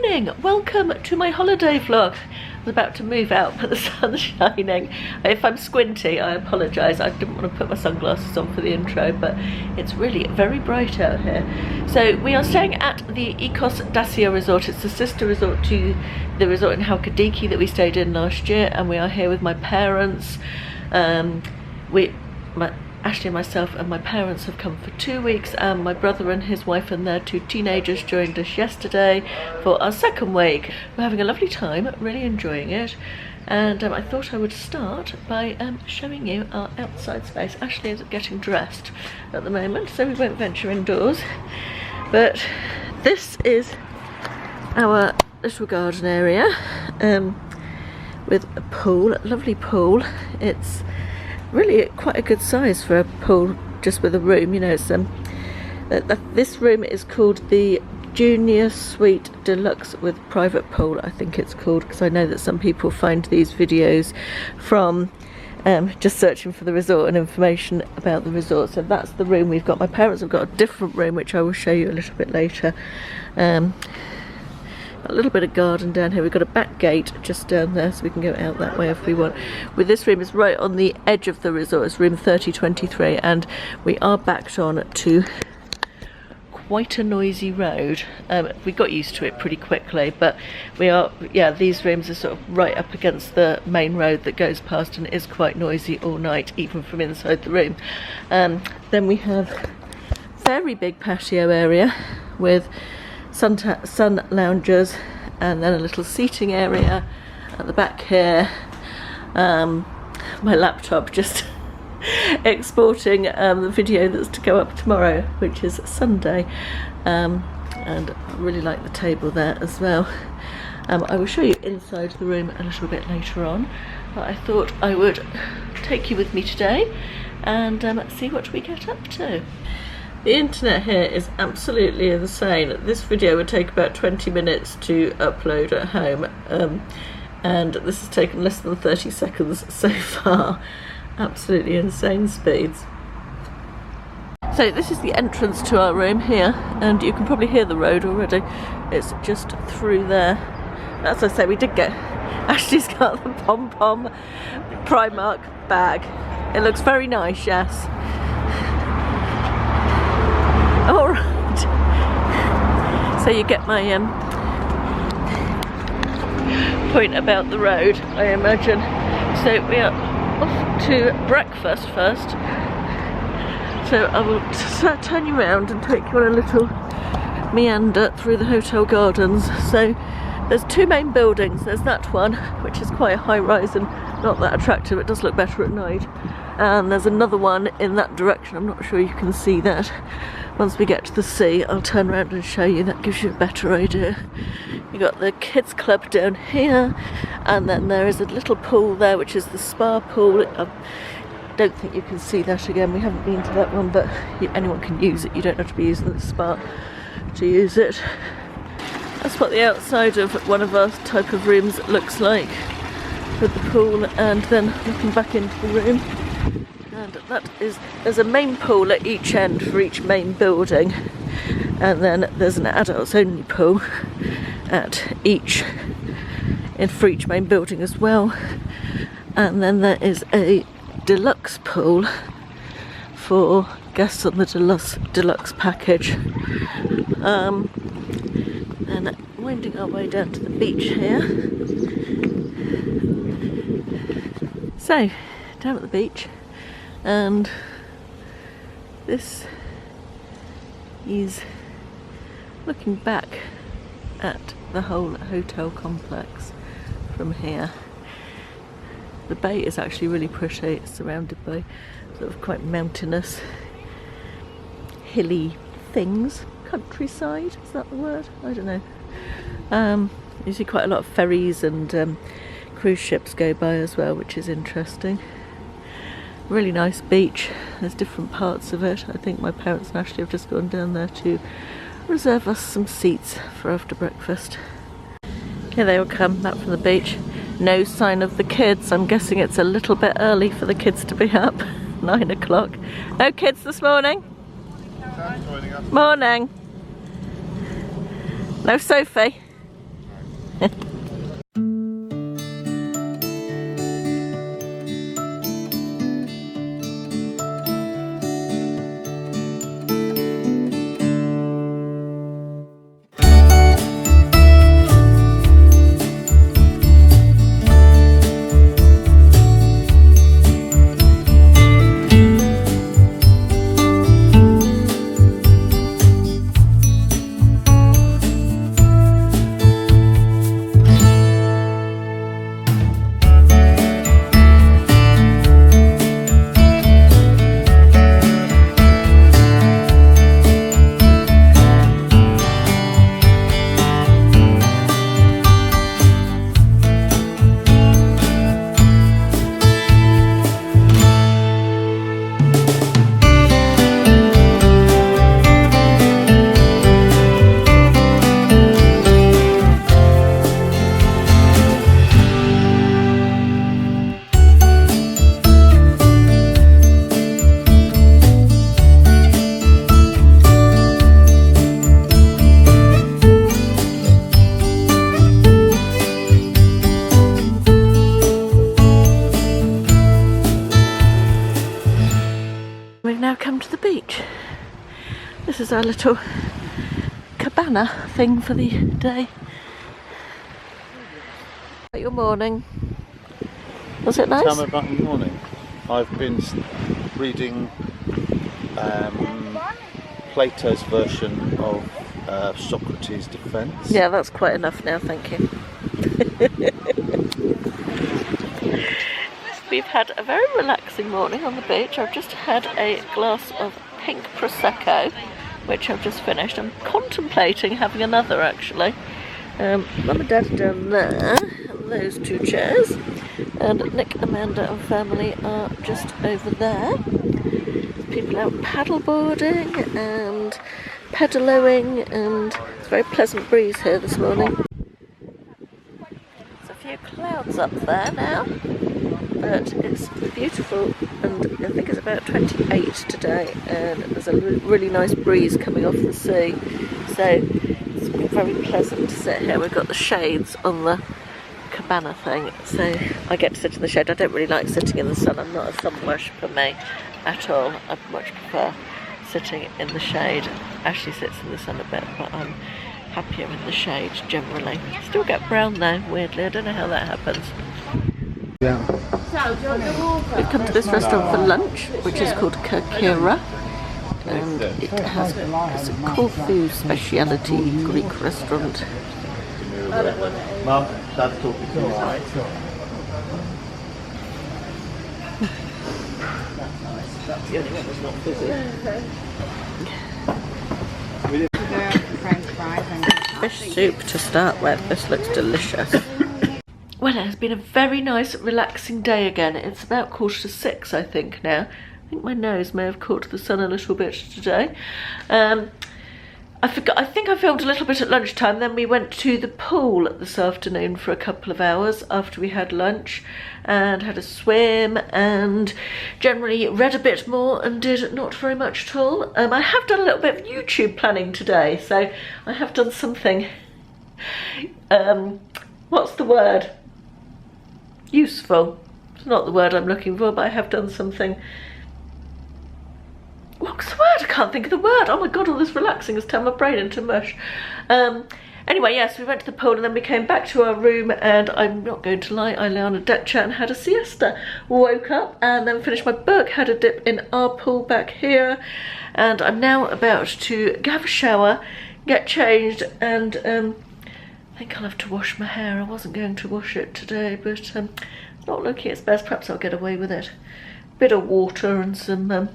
morning, welcome to my holiday vlog. I was about to move out but the sun's shining. If I'm squinty I apologise, I didn't want to put my sunglasses on for the intro, but it's really very bright out here. So we are staying at the IKOS DASSIA resort. It's the sister resort to the resort in Halkidiki that we stayed in last year, and we are here with my parents. Ashley and myself and my parents have come for 2 weeks, and my brother and his wife and their 2 teenagers joined us yesterday for our second week. We're having a lovely time, really enjoying it, and I thought I would start by showing you our outside space. Ashley is getting dressed at the moment, so we won't venture indoors, but this is our little garden area with a pool, a lovely pool. It's really quite a good size for a pool just with a room, you know. It's this room is called the Junior Suite Deluxe with private pool, I think it's called, because I know that some people find these videos from just searching for the resort and information about the resort. So that's the room we've got. My parents have got a different room which I will show you a little bit later. A little bit of garden down here. We've got a back gate just down there so we can go out that way if we want. With this room is right on the edge of the resort. It's room 3023, and we are backed on to quite a noisy road. We got used to it pretty quickly, but we are, yeah, these rooms are sort of right up against the main road that goes past, and it is quite noisy all night, even from inside the room. Then we have a very big patio area with sun loungers, and then a little seating area at the back here. My laptop just exporting the video that's to go up tomorrow, which is Sunday, and I really like the table there as well. I will show you inside the room a little bit later on, but I thought I would take you with me today and see what we get up to. The internet here is absolutely insane. This video would take about 20 minutes to upload at home, and this has taken less than 30 seconds so far. Absolutely insane speeds. So this is the entrance to our room here, and you can probably hear the road already. It's just through there. As I say, we did get, Ashley's got the pom-pom Primark bag. It looks very nice, yes. Alright, so you get my point about the road, I imagine. So we are off to breakfast first, so I will turn you around and take you on a little meander through the hotel gardens. So there's 2 main buildings. There's that one, which is quite a high rise and not that attractive. It does look better at night. And there's another one in that direction. I'm not sure you can see that. Once we get to the sea, I'll turn around and show you. That gives you a better idea. You got the kids club down here, and then there is a little pool there, which is the spa pool. I don't think you can see that again. We haven't been to that one, but anyone can use it. You don't have to be using the spa to use it. That's what the outside of one of our type of rooms looks like, with the pool, and then looking back into the room. And that is, there's a main pool at each end for each main building, and then there's an adults only pool for each main building as well. And then there is a deluxe pool for guests on the deluxe package. And winding our way down to the beach here. So, down at the beach, and this is looking back at the whole hotel complex from here. The bay is actually really pretty. It's surrounded by sort of quite mountainous, hilly things. Countryside, is that the word? I don't know. You see quite a lot of ferries and cruise ships go by as well, which is interesting. Really nice beach. There's different parts of it. I think my parents and Ashley have just gone down there to reserve us some seats for after breakfast. Here they all come back from the beach. No sign of the kids. I'm guessing it's a little bit early for the kids to be up. 9 o'clock. No kids this morning? Morning. No Sophie. is our little cabana thing for the day. Your morning. Was it nice? Tell me about the morning. I've been reading Plato's version of Socrates' Defence. Yeah, that's quite enough now, thank you. We've had a very relaxing morning on the beach. I've just had a glass of pink Prosecco, which I've just finished. I'm contemplating having another actually. Mum and Dad are down there, and those two chairs, and Nick, Amanda and family are just over there. People out paddleboarding and pedalling, and it's a very pleasant breeze here this morning. There's a few clouds up there now, but it's beautiful, and I think it's about 28 today, and there's a really nice breeze coming off the sea, so it's been very pleasant to sit here. We've got the shades on the cabana thing, so I get to sit in the shade. I don't really like sitting in the sun. I'm not a sun worshipper me at all. I much prefer sitting in the shade. Ashley sits in the sun a bit, but I'm happier in the shade generally. Still get brown though, weirdly. I don't know how that happens. Yeah. We've come to this restaurant for lunch, which is called Kirkira, and it has it's a Corfu speciality Greek restaurant. Mum, Dad's talking to me. That's the only one that's not busy. Fish soup to start with. This looks delicious. Well, it has been a very nice, relaxing day again. It's about 6:15, I think, now. I think my nose may have caught the sun a little bit today. I think I filmed a little bit at lunchtime, then we went to the pool this afternoon for a couple of hours after we had lunch, and had a swim, and generally read a bit more and did not very much at all. I have done a little bit of YouTube planning today, so I have done something, what's the word? Useful. It's not the word I'm looking for, but I have done something. What's the word? I can't think of the word. Oh my god, all this relaxing has turned my brain into mush. Anyway, yes, we went to the pool and then we came back to our room, and I'm not going to lie, I lay on a deck chair and had a siesta. Woke up and then finished my book, had a dip in our pool back here, and I'm now about to have a shower, get changed, and I think I'll have to wash my hair. I wasn't going to wash it today, but it's not looking its best. Perhaps I'll get away with it. Bit of water and some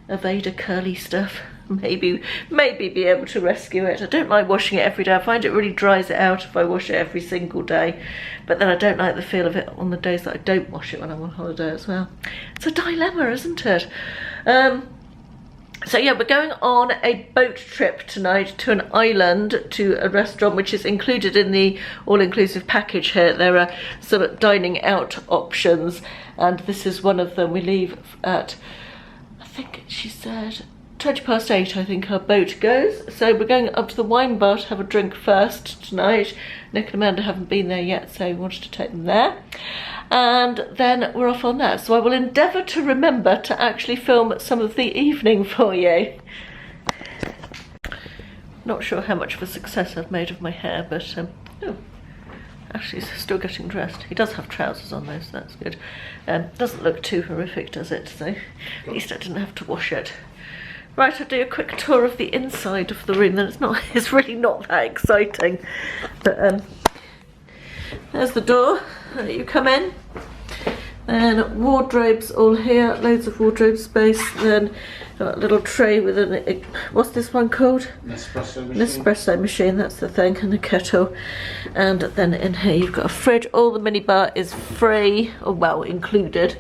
Aveda curly stuff. Maybe be able to rescue it. I don't like washing it every day. I find it really dries it out if I wash it every single day. But then I don't like the feel of it on the days that I don't wash it when I'm on holiday as well. It's a dilemma, isn't it? So yeah, we're going on a boat trip tonight to an island, to a restaurant which is included in the all-inclusive package here. There are some dining out options, and this is one of them. We leave at, I think she said 8:20, I think our boat goes. So we're going up to the wine bar to have a drink first tonight. Nick and Amanda haven't been there yet, so we wanted to take them there. And then we're off on that. So I will endeavour to remember to actually film some of the evening for you. Not sure how much of a success I've made of my hair, but oh, Ashley's still getting dressed. He does have trousers on though, so that's good. Doesn't look too horrific, does it? So at least I didn't have to wash it. Right, I'll do a quick tour of the inside of the room. Then it's really not that exciting. But there's the door. You come in. Then wardrobes all here, loads of wardrobe space. Then got a little tray with an, what's this one called? Nespresso machine. Nespresso machine, that's the thing, and a kettle. And then in here you've got a fridge. All the minibar is free, or well, included.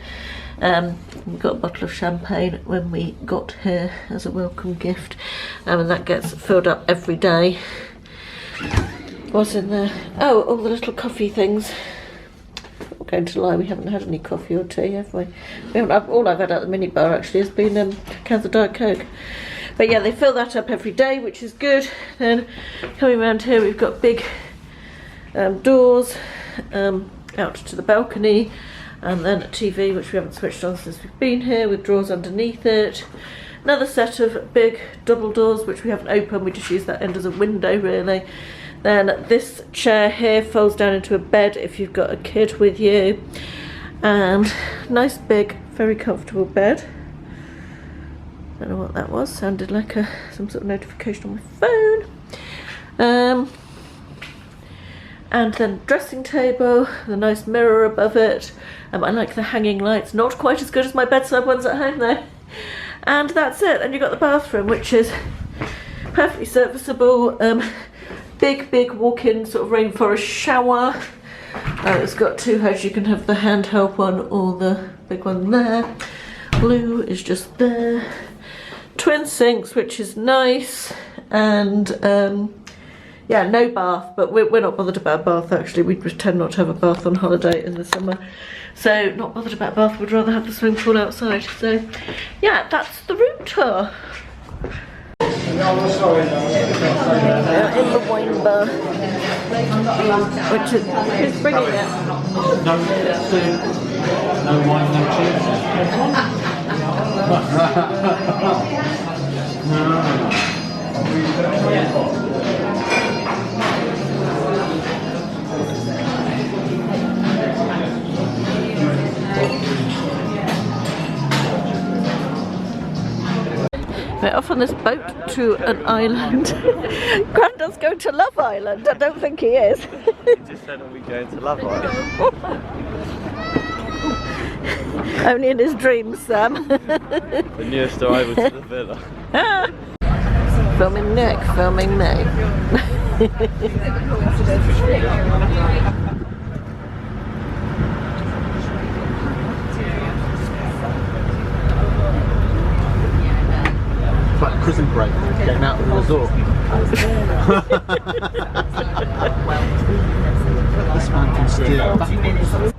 We got a bottle of champagne when we got here as a welcome gift, and that gets filled up every day. What's in there? Oh, all the little coffee things. I'm not going to lie, we haven't had any coffee or tea, have we? All I've had at the minibar actually has been cans of Diet Coke. But yeah, they fill that up every day, which is good. Then coming around here, we've got big doors out to the balcony. And then a TV, which we haven't switched on since we've been here, with drawers underneath it. Another set of big double doors which we haven't opened, we just use that end as a window really. Then this chair here folds down into a bed if you've got a kid with you, and nice big very comfortable bed. Don't know what that was, sounded like some sort of notification on my phone. And then dressing table, the nice mirror above it. I like the hanging lights, not quite as good as my bedside ones at home though. And that's it. And you've got the bathroom, which is perfectly serviceable. Big walk-in sort of rainforest shower. It's got two heads, you can have the handheld one or the big one there. Blue is just there. Twin sinks, which is nice. And yeah, no bath, but we're not bothered about a bath actually. We tend not to have a bath on holiday in the summer. So not bothered about a bath, we'd rather have the swimming pool outside. So yeah, that's the room tour. In the wine bar, which is, who's bringing it? No wine, no We're off on this boat to an island. Grandad's going to Love Island. I don't think he is. He just said, are we going to Love Island? Only in his dreams, Sam. The nearest arrival to the villa. Filming Nick, filming me. It's like prison break, getting out of the resort. This man can steer backwards.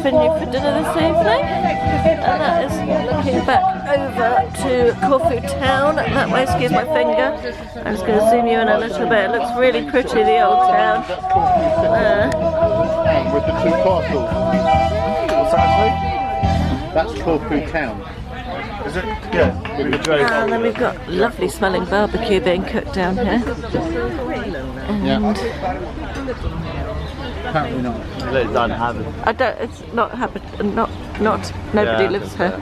Venue for dinner this evening, and that is looking back over to Corfu town that way. Excuse my finger, I'm just going to zoom you in a little bit. It looks really pretty, the old town With the two castles. What's that actually? That's Corfu town. Is it? Yeah. And then we've got lovely smelling barbecue being cooked down here. And Apparently not. It's uninhabited. I don't. It's not habited. Not. Nobody lives here.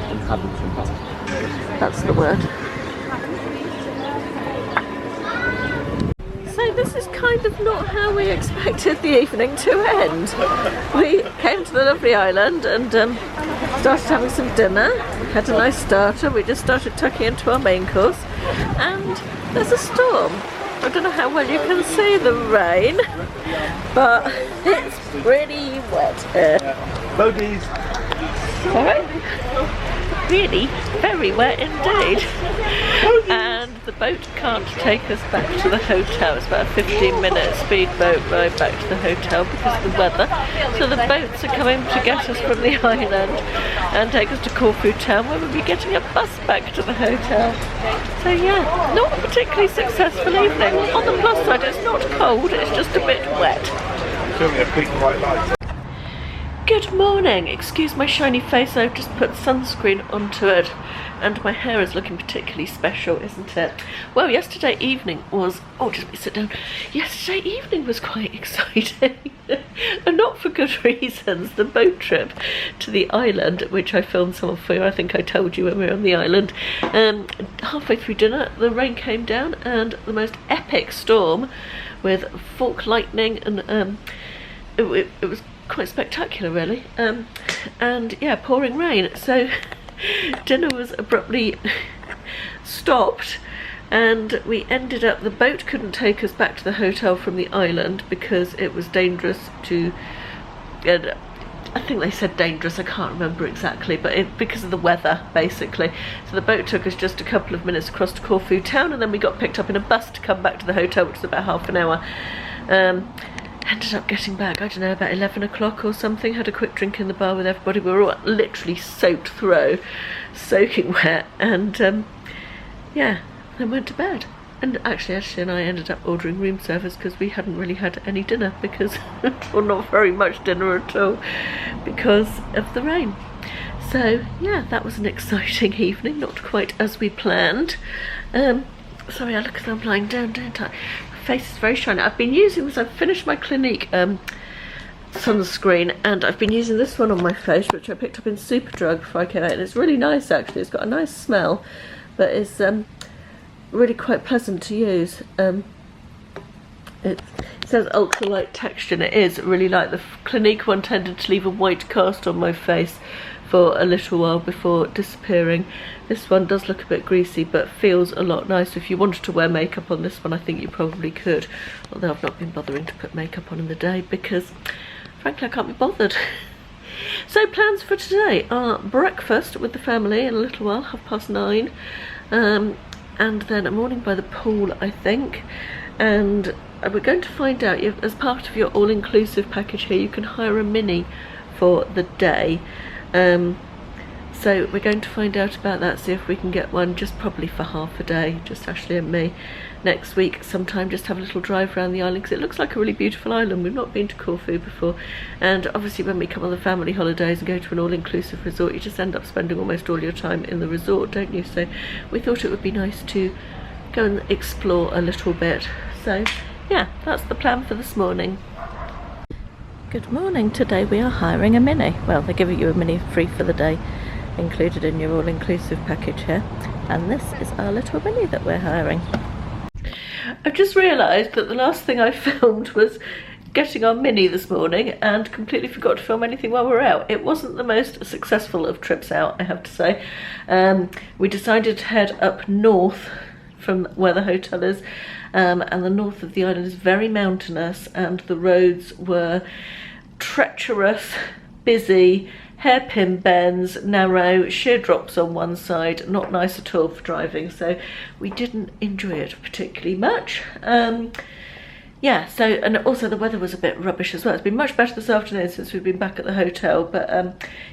Inhabitant. That's the word. So this is kind of not how we expected the evening to end. We came to the lovely island and started having some dinner. Had a nice starter. We just started tucking into our main course, and there's a storm. I don't know how well you can see the rain, but it's pretty wet here. Bogies. Sorry? Really, very wet indeed. And the boat can't take us back to the hotel. It's about a 15-minute speedboat ride back to the hotel because of the weather. So the boats are coming to get us from the island and take us to Corfu town, where we'll be getting a bus back to the hotel. So yeah, not a particularly successful evening. On the plus side, it's not cold, it's just a bit wet. Show me a big bright light. Good morning. Excuse my shiny face, I've just put sunscreen onto it and my hair is looking particularly special, isn't it? Well, yesterday evening was... Oh, just let me sit down. Yesterday evening was quite exciting. And not for good reasons. The boat trip to the island, which I filmed some of for you, I think I told you when we were on the island. Halfway through dinner, the rain came down and the most epic storm with fork lightning and it was quite spectacular really, and yeah, pouring rain. So dinner was abruptly stopped and we ended up, the boat couldn't take us back to the hotel from the island because it was dangerous to, I think they said dangerous, I can't remember exactly, but because of the weather basically. So the boat took us just a couple of minutes across to Corfu town and then we got picked up in a bus to come back to the hotel, which was about half an hour. ended up getting back, I don't know, about 11 o'clock or something. Had a quick drink in the bar with everybody. We were all literally soaked through, soaking wet, and yeah, then went to bed. And actually Ashley and I ended up ordering room service because we hadn't really had any dinner, because well, not very much dinner at all, because of the rain. So yeah, that was an exciting evening, not quite as we planned. Sorry, I look as though I'm lying down, don't I? My face is very shiny. I've been using this, I've finished my Clinique sunscreen, and I've been using this one on my face, which I picked up in Superdrug before I came out, and it's really nice actually. It's got a nice smell, but it's really quite pleasant to use. It says ultralight texture, and it is really light. The Clinique one tended to leave a white cast on my face for a little while before disappearing. This one does look a bit greasy but feels a lot nicer. If you wanted to wear makeup on this one, I think you probably could, although I've not been bothering to put makeup on in the day because frankly I can't be bothered. So plans for today are breakfast with the family in a little while, 9:30, and then a morning by the pool, I think. And we're going to find out, as part of your all-inclusive package here, you can hire a Mini for the day. So we're going to find out about that, see if we can get one, just probably for half a day, just Ashley and me. Next week sometime, just have a little drive around the island, because it looks like a really beautiful island. We've not been to Corfu before, and obviously when we come on the family holidays and go to an all-inclusive resort, you just end up spending almost all your time in the resort, don't you? So we thought it would be nice to go and explore a little bit. So yeah, that's the plan for this morning. Good morning. Today we are hiring a Mini. Well, they're giving you a Mini free for the day, included in your all-inclusive package here, and this is our little Mini that we're hiring. I've just realised that the last thing I filmed was getting our Mini this morning and completely forgot to film anything while we were out. It wasn't the most successful of trips out, I have to say. We decided to head up north from where the hotel is, and the north of the island is very mountainous, and the roads were treacherous, busy, hairpin bends, narrow, sheer drops on one side, not nice at all for driving, so we didn't enjoy it particularly much. Yeah, so, and also the weather was a bit rubbish as well. It's been much better this afternoon since we've been back at the hotel, but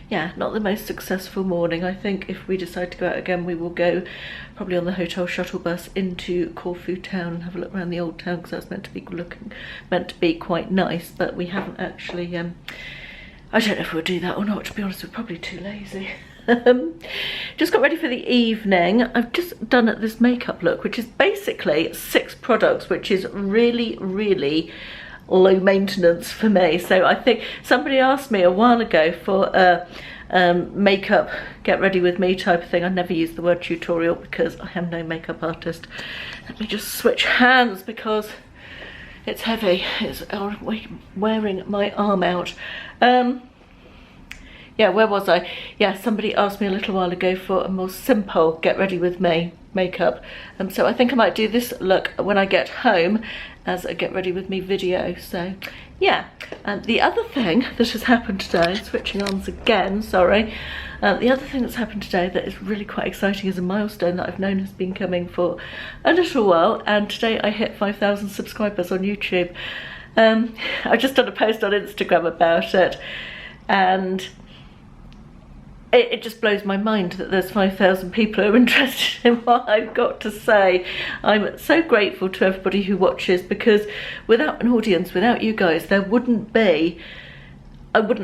yeah, not the most successful morning. I think if we decide to go out again, we will go probably on the hotel shuttle bus into Corfu town and have a look around the old town, because that's meant to be quite nice, but we haven't actually, I don't know if we'll do that or not, to be honest. We're probably too lazy. Just got ready for the evening. I've just done this makeup look, which is basically 6 products, which is really, really low maintenance for me. So I think somebody asked me a while ago for a makeup get ready with me type of thing. I never use the word tutorial because I am no makeup artist. Let me just switch hands because it's heavy. It's wearing my arm out. Yeah, where was I? Yeah, somebody asked me a little while ago for a more simple get ready with me makeup. So I think I might do this look when I get home as a get ready with me video. So yeah, and the other thing that has happened today, switching arms again, sorry. The other thing that's happened today that is really quite exciting is a milestone that I've known has been coming for a little while, and today I hit 5,000 subscribers on YouTube. I've just done a post on Instagram about it, and it just blows my mind that there's 5,000 people who are interested in what I've got to say. I'm so grateful to everybody who watches, because without an audience, without you guys, I wouldn't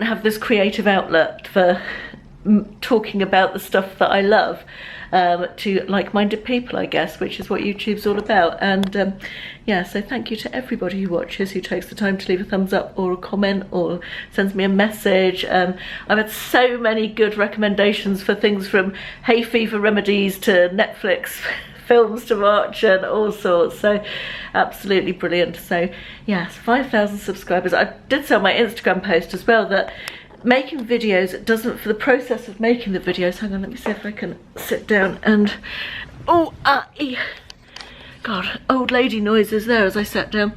have this creative outlet for talking about the stuff that I love to like-minded people, I guess, which is what YouTube's all about. And yeah, so thank you to everybody who watches, who takes the time to leave a thumbs up or a comment or sends me a message. I've had so many good recommendations for things from hay fever remedies to Netflix films to watch and all sorts, so absolutely brilliant. So yes, 5,000 subscribers. I did say on my Instagram post as well that making videos doesn't, for the process of making the videos, hang on, let me see if I can sit down and, God, old lady noises there as I sat down,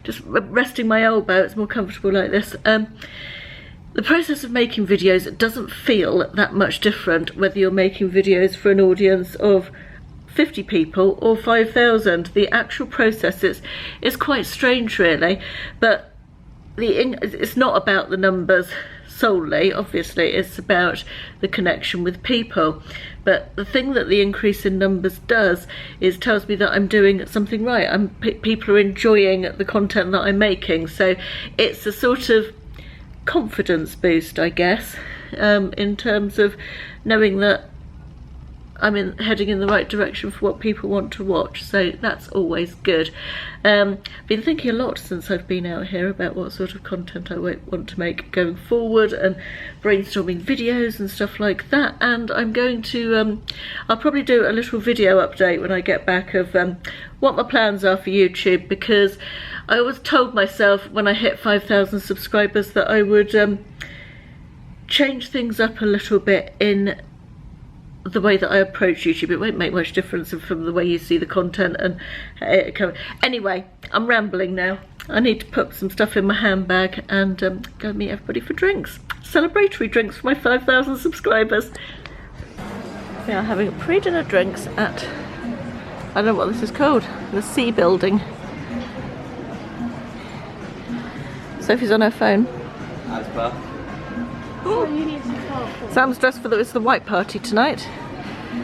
just resting my elbow. It's more comfortable like this. The process of making videos doesn't feel that much different whether you're making videos for an audience of 50 people or 5,000. The actual process is quite strange really, but it's not about the numbers solely, obviously, it's about the connection with people. But the thing that the increase in numbers does is tells me that I'm doing something right. People are enjoying the content that I'm making, so it's a sort of confidence boost, I guess, in terms of knowing that I'm heading in the right direction for what people want to watch, so that's always good. Been thinking a lot since I've been out here about what sort of content I want to make going forward, and brainstorming videos and stuff like that. And I'm going to, I'll probably do a little video update when I get back of what my plans are for YouTube, because I always told myself when I hit 5,000 subscribers that I would change things up a little bit in the way that I approach YouTube. It won't make much difference from the way you see the content and anyway, I'm rambling now. I need to put some stuff in my handbag and go meet everybody for drinks. Celebratory drinks for my 5,000 subscribers. We are having pre-dinner drinks at, I don't know what this is called, the C building. Sophie's on her phone. As per. Sam's dressed for it's the white party tonight.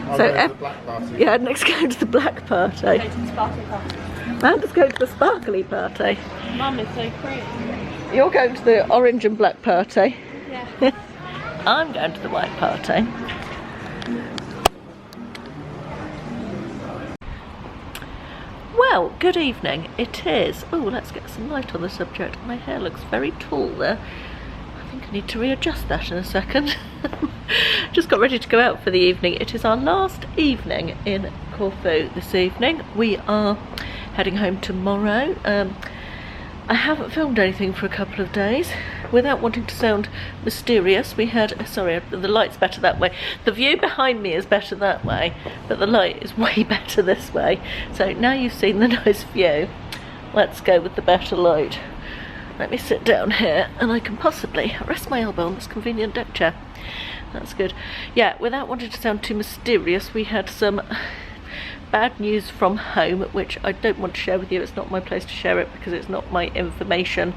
Oh, So the black party. yeah, next going to the black party. Go to the sparkly party. And it's going to the sparkly party. Mum, it's so pretty. You're going to the orange and black party. Yeah. I'm going to the white party. Well, good evening. It is. Oh, let's get some light on the subject. My hair looks very tall there. I think I need to readjust that in a second. Just got ready to go out for the evening. It is our last evening in Corfu this evening. We are heading home tomorrow. I haven't filmed anything for a couple of days. Without wanting to sound mysterious, we had, sorry, the light's better that way. The view behind me is better that way, but the light is way better this way. So now you've seen the nice view, let's go with the better light. Let me sit down here and I can possibly rest my elbow on this convenient deck chair. That's good. Yeah, without wanting to sound too mysterious, we had some bad news from home, which I don't want to share with you. It's not my place to share it because it's not my information.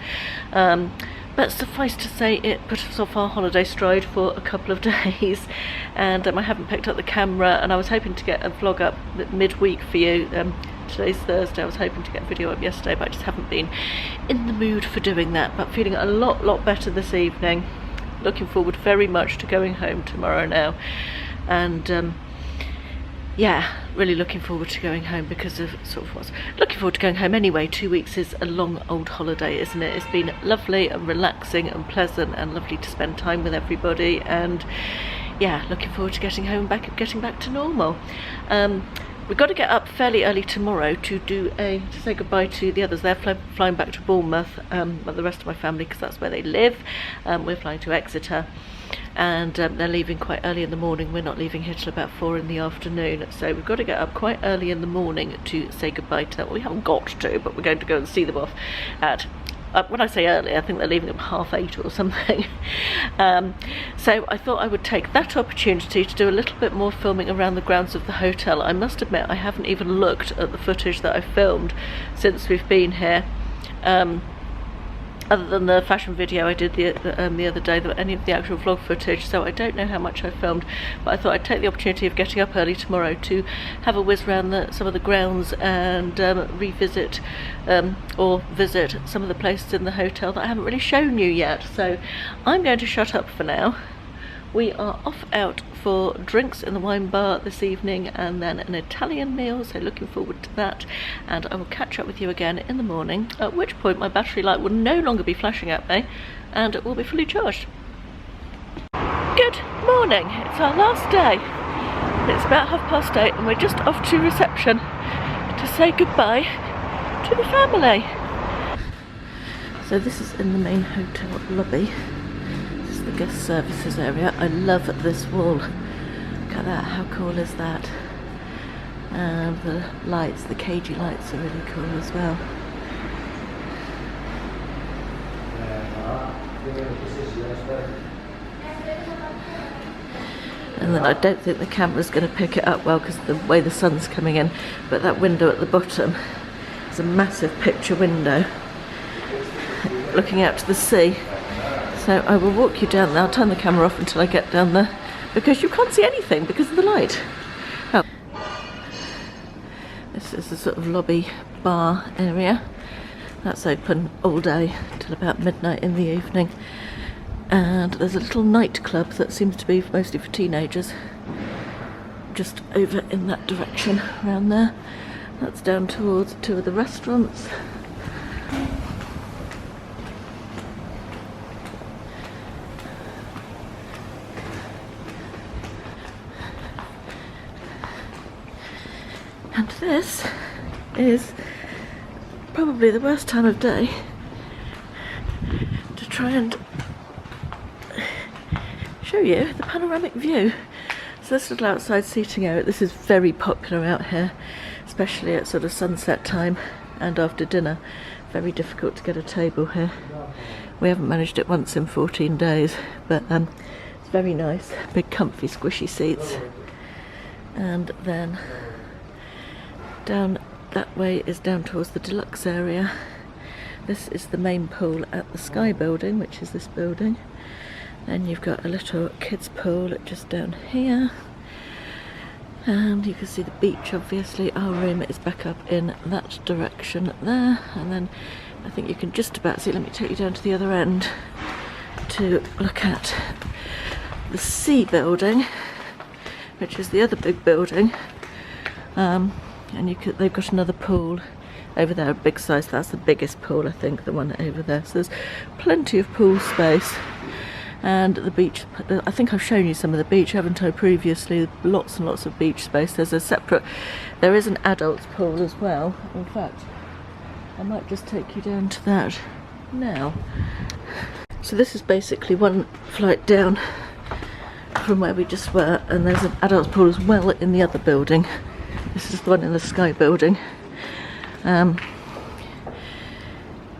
But suffice to say, it put us off our holiday stride for a couple of days, and I haven't picked up the camera, and I was hoping to get a vlog up midweek for you. Today's Thursday. I was hoping to get a video up yesterday, but I just haven't been in the mood for doing that. But feeling a lot better this evening. Looking forward very much to going home tomorrow now, and yeah, really looking forward to going home because of looking forward to going home anyway. 2 weeks is a long old holiday, isn't it? It's been lovely and relaxing and pleasant and lovely to spend time with everybody, and yeah, looking forward to getting home and getting back to normal. We've got to get up fairly early tomorrow to say goodbye to the others. They're flying back to Bournemouth, but the rest of my family, because that's where they live. We're flying to Exeter, and they're leaving quite early in the morning. We're not leaving here till about 4 in the afternoon, so we've got to get up quite early in the morning to say goodbye to them. Well, we haven't got to, but we're going to go and see them off at, when I say early, I think they're leaving at 8:30 or something. So I thought I would take that opportunity to do a little bit more filming around the grounds of the hotel. I must admit I haven't even looked at the footage that I filmed since we've been here. Other than the fashion video I did the other day, any of the actual vlog footage, so I don't know how much I filmed, but I thought I'd take the opportunity of getting up early tomorrow to have a whiz around some of the grounds and revisit or visit some of the places in the hotel that I haven't really shown you yet. So I'm going to shut up for now. We are off out for drinks in the wine bar this evening, and then an Italian meal, so looking forward to that. And I will catch up with you again in the morning, at which point my battery light will no longer be flashing at me and it will be fully charged. Good morning, it's our last day. It's about 8:30 and we're just off to reception to say goodbye to the family. So this is in the main hotel lobby. The guest services area. I love this wall. Look at that, how cool is that? And the lights, the cagey lights are really cool as well. And then I don't think the camera's going to pick it up well because of the way the sun's coming in, but that window at the bottom is a massive picture window. looking out to the sea. So I will walk you down there. I'll turn the camera off until I get down there because you can't see anything because of the light. Oh. This is the sort of lobby bar area. That's open all day till about midnight in the evening. And there's a little nightclub that seems to be mostly for teenagers just over in that direction around there. That's down towards two of the restaurants. And this is probably the worst time of day to try and show you the panoramic view. So this little outside seating area, this is very popular out here, especially at sort of sunset time and after dinner. Very difficult to get a table here. We haven't managed it once in 14 days, but it's very nice. Big comfy squishy seats. And then down that way is down towards the deluxe area. This is the main pool at the Sky building, which is this building. Then you've got a little kids pool just down here. And you can see the beach, obviously. Our room is back up in that direction there. And then I think you can just about see, let me take you down to the other end to look at the C building, which is the other big building. And they've got another pool over there, a big size. That's the biggest pool, I think, the one over there. So there's plenty of pool space. And the beach, I think I've shown you some of the beach, haven't I, previously? Lots and lots of beach space. There is an adults pool as well. In fact, I might just take you down to that now. So this is basically one flight down from where we just were, and there's an adults pool as well in the other building. This is the one in the Sky building.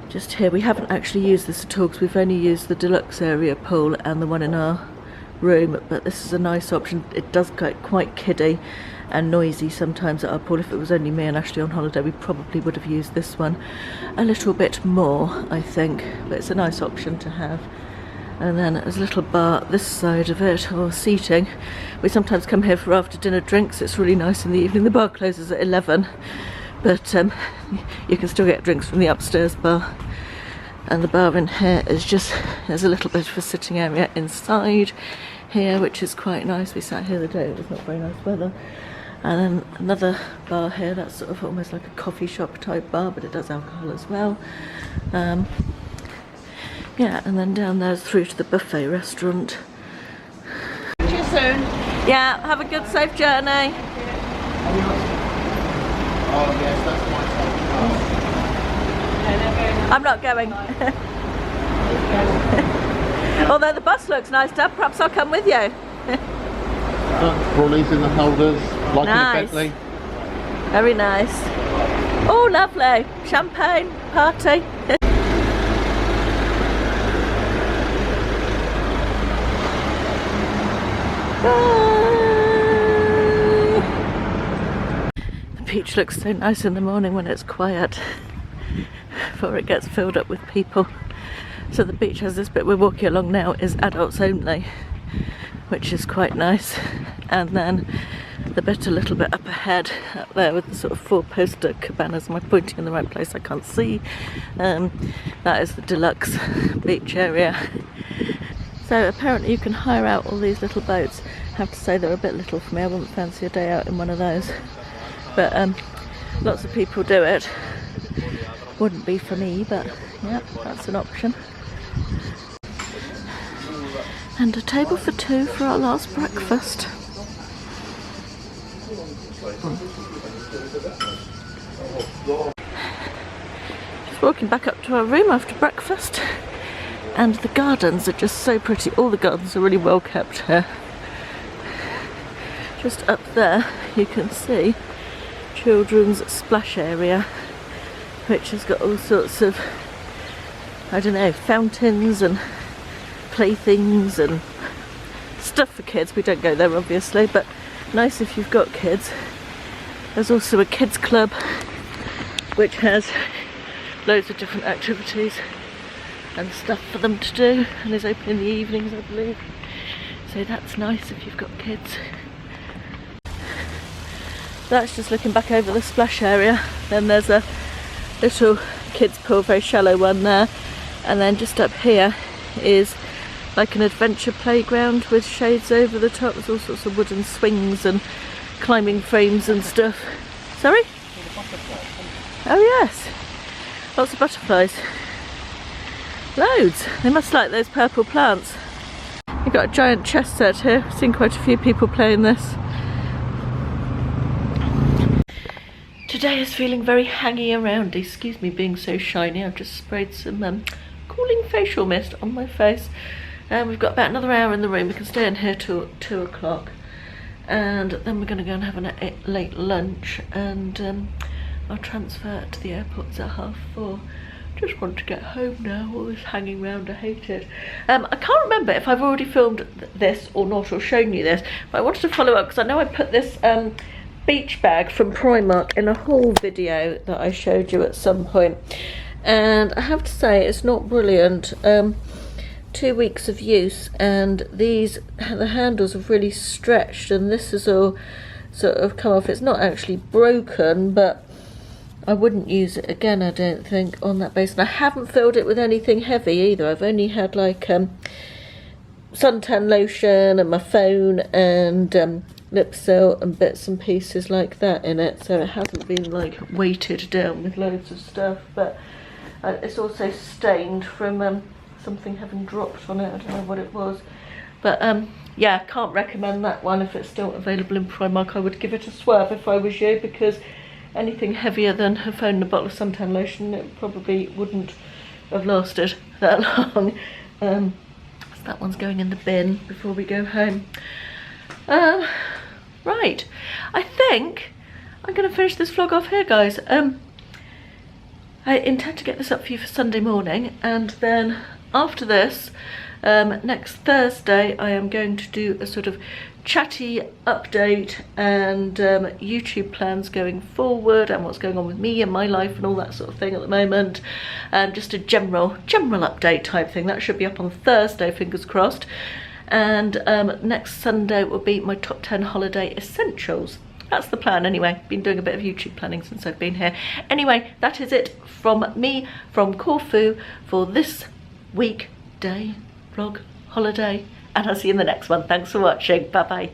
Just here, we haven't actually used this at all because we've only used the deluxe area pool and the one in our room, but this is a nice option. It does get quite kiddie and noisy sometimes at our pool. If it was only me and Ashley on holiday, we probably would have used this one a little bit more, I think, but it's a nice option to have. And then there's a little bar this side of it, or seating. We sometimes come here for after dinner drinks. It's really nice in the evening. The bar closes at 11, but you can still get drinks from the upstairs bar. And the bar in here is just, there's a little bit of a sitting area inside here, which is quite nice. We sat here the day, it was not very nice weather. And then another bar here, that's sort of almost like a coffee shop type bar, but it does alcohol as well. Yeah, and then down there through to the buffet restaurant. See you soon. Yeah, have a good, safe journey. Oh yes, that's my I'm not going. Although the bus looks nice, Dad, perhaps I'll come with you. Brollies in the holders, like Nice. in a Bentley. Very nice. Oh, lovely. Champagne party. The beach looks so nice in the morning when it's quiet before it gets filled up with people. So the beach has this bit we're walking along now is adults only, which is quite nice. And then the bit a little bit up ahead, up there with the sort of four-poster cabanas. Am I pointing in the right place? I can't see. That is the deluxe beach area. So apparently you can hire out all these little boats. I have to say they're a bit little for me. I wouldn't fancy a day out in one of those. But lots of people do it. Wouldn't be for me, but yeah, that's an option. And a table for two for our last breakfast. Just walking back up to our room after breakfast. And the gardens are just so pretty. All the gardens are really well kept here. Just up there you can see children's splash area, which has got all sorts of, I don't know, fountains and playthings and stuff for kids. We don't go there obviously, but nice if you've got kids. There's also a kids club which has loads of different activities and stuff for them to do, and is open in the evenings, I believe. So that's nice if you've got kids. That's just looking back over the splash area. Then there's a little kids pool, very shallow one there, and then just up here is like an adventure playground with shades over the top. There's all sorts of wooden swings and climbing frames and stuff. Sorry? Oh yes, lots of butterflies. Loads. They must like those purple plants. You've got a giant chess set here. I've seen quite a few people playing this. Today is feeling very hangy around. Excuse me being so shiny. I've just sprayed some cooling facial mist on my face. We've got about another hour in the room. We can stay in here till 2 o'clock. And then we're going to go and have a late lunch. And I'll transfer to the airport at 4:30. Just want to get home now. All this hanging around, I hate it. I can't remember if I've already filmed this or not, or shown you this. But I wanted to follow up because I know I put this beach bag from Primark in a haul video that I showed you at some point, and I have to say it's not brilliant. 2 weeks of use, and the handles have really stretched, and this has all sort of come off. It's not actually broken, but I wouldn't use it again, I don't think, on that base. And I haven't filled it with anything heavy either. I've only had like suntan lotion and my phone and lip seal and bits and pieces like that in it, so it hasn't been like weighted down with loads of stuff. But it's also stained from something having dropped on it. I don't know what it was, but yeah, can't recommend that one. If it's still available in Primark, I would give it a swerve if I was you, because anything heavier than a phone and a bottle of suntan lotion, it probably wouldn't have lasted that long. So that one's going in the bin before we go home. Right, I think I'm going to finish this vlog off here, guys. I intend to get this up for you for Sunday morning, and then after this, next Thursday, I am going to do a sort of chatty update and YouTube plans going forward, and what's going on with me and my life and all that sort of thing at the moment. Just a general update type thing. That should be up on Thursday, fingers crossed. And next Sunday will be my top 10 holiday essentials. That's the plan anyway. Been doing a bit of YouTube planning since I've been here. Anyway, that is it from me, from Corfu, for this weekday vlog holiday, and I'll see you in the next one. Thanks for watching. Bye bye.